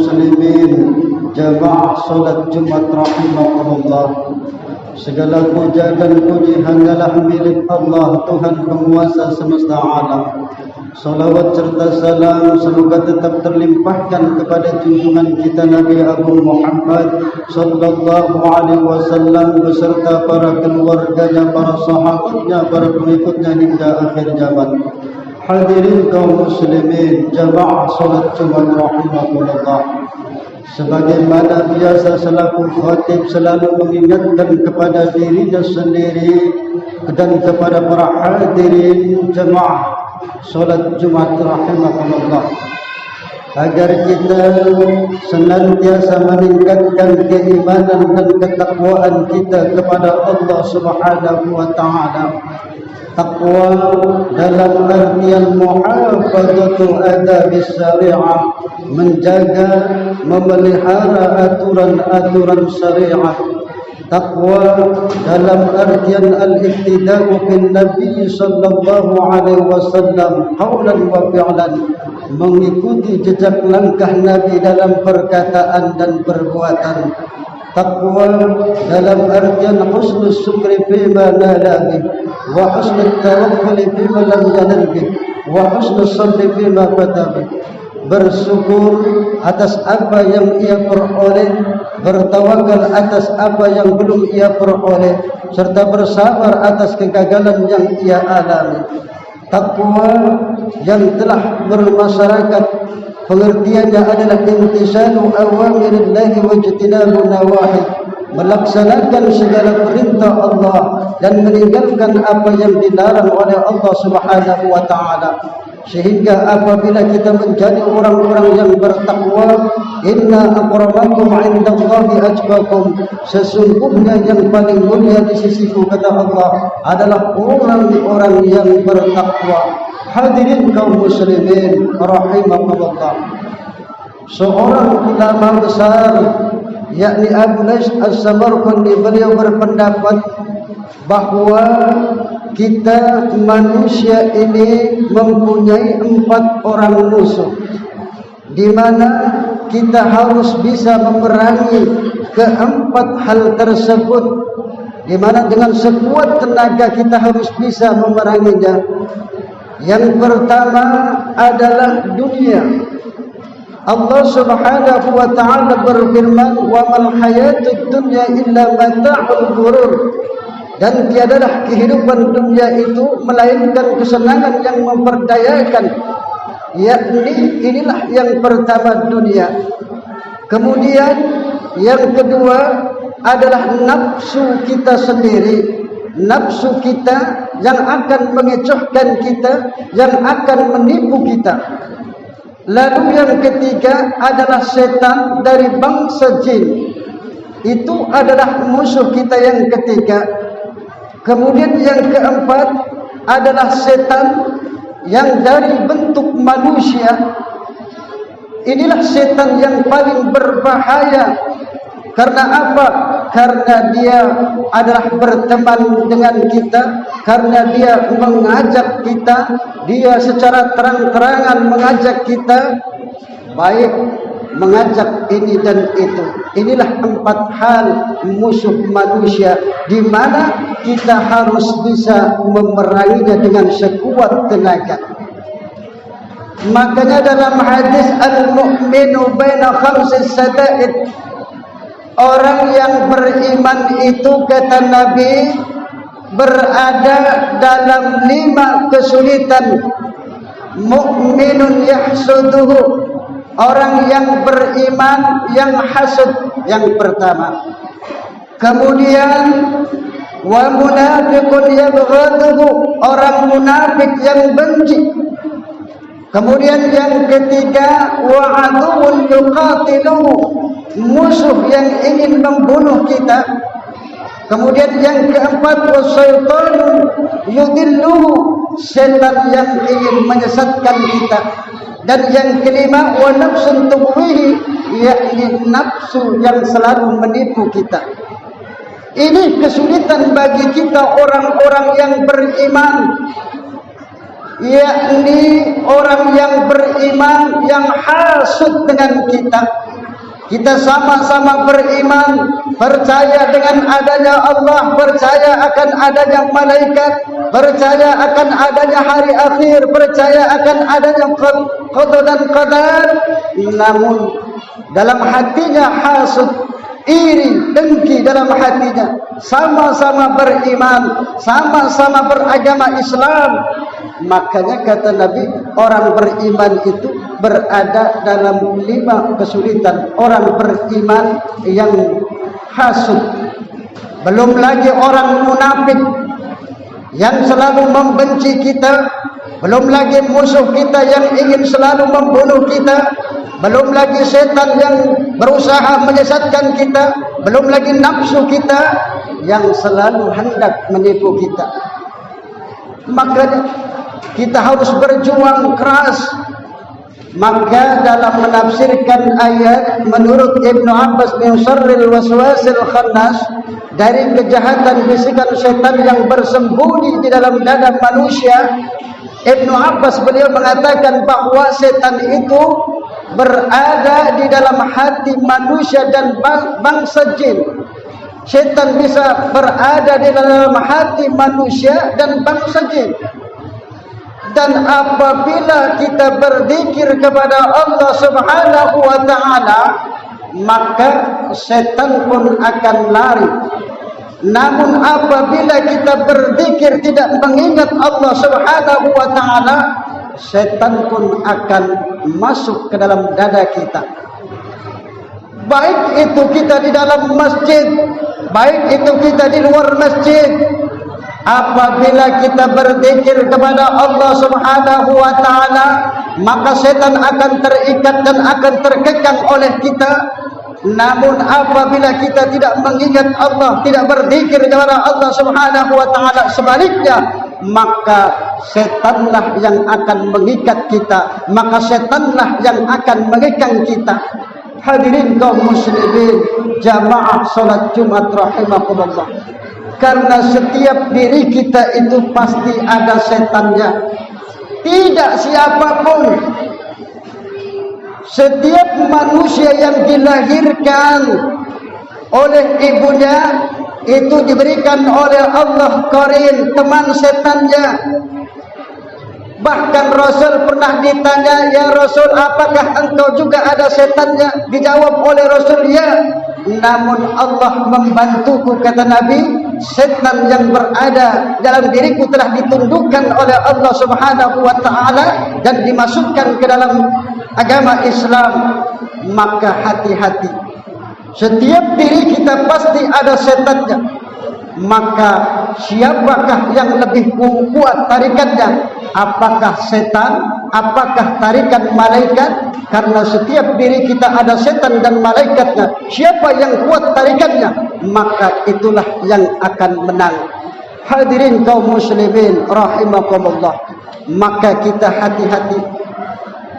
muslimin jamaah salat Jumat rahimakumullah. Segala puja dan puji hanyalah milik Allah, Tuhan penguasa semesta alam. Salawat serta salam semoga tetap terlimpahkan kepada junjungan kita Nabi Agung Muhammad sallallahu alaihi wasallam beserta para keluarganya, para sahabatnya, para pengikutnya hingga akhir zaman. Hadirin kaum muslimin jamaah salat Jumat rahimakumullah. Sebagaimana biasa selaku khatib selalu mengingatkan kepada dirinya sendiri dan kepada para hadirin jemaah solat Jumat rahimakumullah, agar kita senantiasa meningkatkan keimanan dan ketakwaan kita kepada Allah Subhanahu wa taala. Takwa dalam artian muhafazatu adabis syariah, menjaga, memelihara aturan-aturan syariat. Takwa dalam artian al-iktida'u bin Nabi sallallahu alaihi wasallam qaulan wa fi'lan, mengikuti jejak langkah Nabi dalam perkataan dan perbuatan. Taqwa dalam artian husnul syukri fima nalabi wa husnul tawakkuli fima lam yanalbi wa husnul sabri fima fatabi. Bersyukur atas apa yang ia peroleh, bertawakal atas apa yang belum ia peroleh, serta bersabar atas kegagalan yang ia alami. Taqwa yang telah bermasyarakat, pengertiannya adalah imtisalu awamirillahi wa ijtinabu nawahi, melaksanakan segala perintah Allah dan meninggalkan apa yang dilarang oleh Allah Subhanahu wa taala. Sehingga apabila kita menjadi orang-orang yang bertakwa, inna akramakum indallahi atqakum, sesungguhnya yang paling mulia di sisiku, kata Allah, adalah orang-orang yang bertakwa. Hadirin kaum muslimin rahimakumullah. Seorang ulama besar yakni Abu Lais As-Samarqandi, beliau berpendapat bahawa kita manusia ini mempunyai 4 orang musuh, di mana kita harus bisa memerangi keempat hal tersebut, di mana dengan sekuat tenaga kita harus bisa memeranginya. Yang pertama adalah dunia. Allah Subhanahu wa taala berfirman, "Wa mal hayatud dunya illa mata'ul ghurur." Dan tiadalah kehidupan dunia itu melainkan kesenangan yang memperdayakan. Yakni inilah yang pertama, dunia. Kemudian yang kedua adalah nafsu kita sendiri. Nafsu kita yang akan mengecohkan kita, yang akan menipu kita. Lalu yang ketiga adalah setan dari bangsa jin. Itu adalah musuh kita yang ketiga. Kemudian yang keempat adalah setan yang dari bentuk manusia. Inilah setan yang paling berbahaya. Karena apa? Karena dia adalah berteman dengan kita, karena dia mengajak kita, dia secara terang-terangan mengajak kita, baik mengajak ini dan itu. Inilah 4 hal musuh manusia, di mana kita harus bisa memeranginya dengan sekuat tenaga. Makanya dalam hadis al-mu'minu baina khamsis sada'id, orang yang beriman itu, kata Nabi, berada dalam 5 kesulitan. Mu'minun yahsuduhu, orang yang beriman yang hasud, yang pertama. Kemudian wa munafiqun yabghaduhu, orang munafik yang benci. Kemudian yang ketiga wa aduwwun yuqatiluhu, musuh yang ingin membunuh kita. Kemudian yang keempat wa syaitanun yudilluhu, setan yang ingin menyesatkan kita. Dan yang kelima wa nafsun tughwihi, yakni nafsu yang selalu menipu kita. Ini kesulitan bagi kita orang-orang yang beriman, yakni orang yang beriman yang hasud dengan kita, kita sama-sama beriman, percaya dengan adanya Allah, percaya akan adanya malaikat, percaya akan adanya hari akhir, percaya akan adanya qada dan qadar. Namun dalam hatinya hasud, iri, dengki dalam hatinya. Sama-sama beriman, sama-sama beragama Islam. Makanya kata Nabi, orang beriman itu berada dalam 5 kesulitan. Orang beriman yang hasud, belum lagi orang munafik yang selalu membenci kita, belum lagi musuh kita yang ingin selalu membunuh kita, belum lagi setan yang berusaha menyesatkan kita, belum lagi nafsu kita yang selalu hendak menipu kita. Makanya kita harus berjuang keras. Maka dalam menafsirkan ayat, menurut Ibnu Abbas, min syarril waswasil khannas, dari kejahatan bisikan setan yang bersembunyi di dalam dada manusia, Ibnu Abbas beliau mengatakan bahwa setan itu berada di dalam hati manusia dan bangsa jin. Setan bisa berada di dalam hati manusia dan bangsa jin. Dan apabila kita berzikir kepada Allah Subhanahu wa taala, maka setan pun akan lari. Namun apabila kita berzikir tidak mengingat Allah Subhanahu wa taala, setan pun akan masuk ke dalam dada kita. Baik itu kita di dalam masjid, baik itu kita di luar masjid. Apabila kita berzikir kepada Allah Subhanahu wa taala, maka setan akan terikat dan akan terkekang oleh kita. Namun apabila kita tidak mengingat Allah, tidak berzikir kepada Allah Subhanahu wa taala, sebaliknya, maka setanlah yang akan mengikat kita, maka setanlah yang akan mengekang kita. Hadirin kaum muslimin, jamaah salat Jumat rahimakumullah. Karena setiap diri kita itu pasti ada setannya. Tidak siapapun, setiap manusia yang dilahirkan oleh ibunya itu diberikan oleh Allah qarin, teman setannya. Bahkan Rasul pernah ditanya, ya Rasul, apakah engkau juga ada setannya? Dijawab oleh Rasul, ya. Namun Allah membantuku, kata Nabi, setan yang berada dalam diriku telah ditundukkan oleh Allah Subhanahu wa taala dan dimasukkan ke dalam agama Islam. Maka hati-hati, setiap diri kita pasti ada setannya. Maka siapakah yang lebih kuat tarikatnya? Apakah setan? Apakah tarikan malaikat? Karena setiap diri kita ada setan dan malaikatnya. Siapa yang kuat tarikatnya, maka itulah yang akan menang. Hadirin kaum muslimin rahimakumullah. Maka kita hati-hati.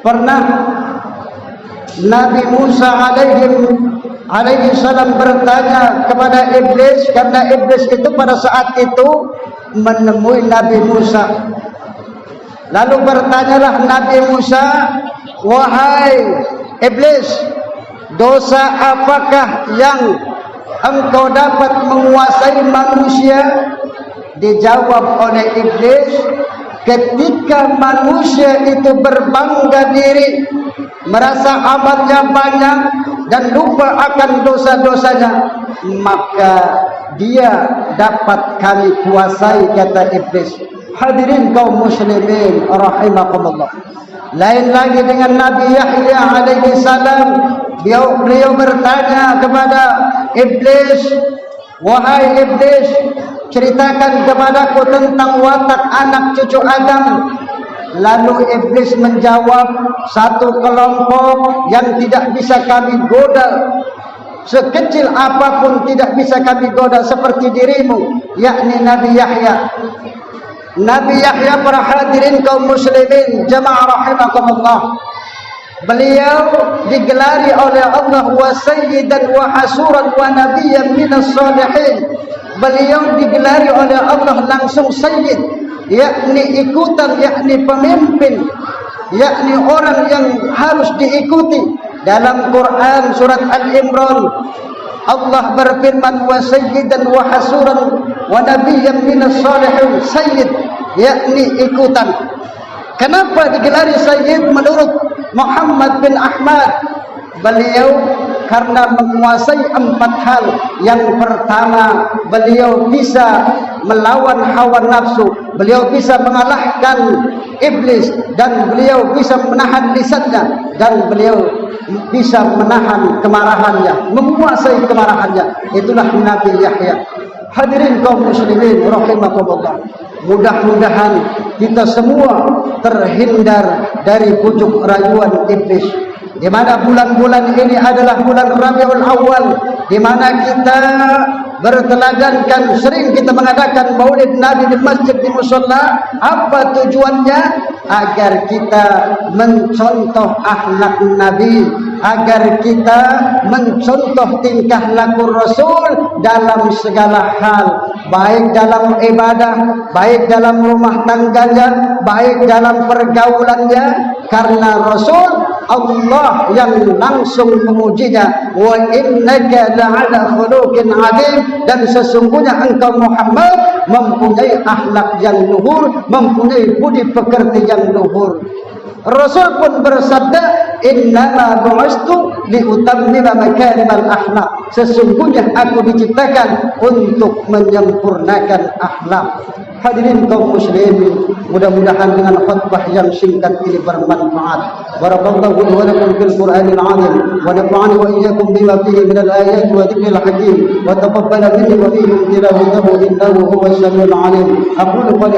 Pernah Nabi Musa alaihi salam bertanya kepada iblis, karena iblis itu pada saat itu menemui Nabi Musa. Lalu bertanyalah Nabi Musa, wahai iblis, dosa apakah yang engkau dapat menguasai manusia? Dijawab oleh iblis, ketika manusia itu berbangga diri, merasa amalnya banyak dan lupa akan dosa-dosanya, maka dia dapat kami kuasai, kata iblis. Hadirin kaum muslimin rahimakumullah. Lain lagi dengan Nabi Yahya alaihi salam, beliau bertanya kepada iblis, wahai iblis, ceritakan kepadaku tentang watak anak cucu Adam. Lalu iblis menjawab, satu kelompok yang tidak bisa kami goda, sekecil apapun tidak bisa kami goda seperti dirimu, yakni Nabi Yahya. Nabi Yahya, para hadirin kaum muslimin jamaah rahimakumullah, beliau digelari oleh Allah wa sayyidan wa hasuran wa nabiyyan minas salihin. Beliau digelari oleh Allah langsung sayyid, yakni ikutan, yakni pemimpin, yakni orang yang harus diikuti. Dalam Quran surat Al-Imran Allah berfirman wa sayyidan wa hasuran wa nabiyyan minas salihin. Sayyid yakni ikutan. Kenapa digelari sayyid menurut Muhammad bin Ahmad? Beliau karena menguasai 4 hal. Yang pertama, beliau bisa melawan hawa nafsu, beliau bisa mengalahkan iblis, dan beliau bisa menahan lisannya, dan beliau bisa menahan kemarahannya, menguasai kemarahannya. Itulah Nabi Yahya. Hadirin kaum muslimin rahimakumullah, mudah-mudahan kita semua terhindar dari pucuk rayuan iblis. Di mana bulan-bulan ini adalah bulan Rabiul Awal, di mana kita berteladankan, sering kita mengadakan maulid Nabi di masjid, di musholla. Apa tujuannya? Agar kita mencontoh akhlak Nabi, agar kita mencontoh tingkah laku Rasul dalam segala hal, baik dalam ibadah, baik dalam rumah tangganya, baik dalam pergaulannya. Karena Rasul Allah yang langsung memujinya, wa innaka la'ala khuluqin 'adzim, dan sesungguhnya engkau Muhammad mempunyai akhlak yang luhur, mempunyai budi pekerti yang luhur. Rasul pun bersabda, innama bu'istu liutammima makarimal akhlak. Sesungguhnya aku diciptakan untuk menyempurnakan akhlak. Hadirin kaum muslimin, mudah-mudahan dengan khutbah yang singkat ini bermanfaat. Barakallahu wa lakum fil Qur'anil 'azim wa nafa'ani wa iyyakum bima fihi minal ayati wa dzikril hakim wa taqabbala minni wa minkum tilawatahu innahu huwas samiul 'alim. Aqulu qali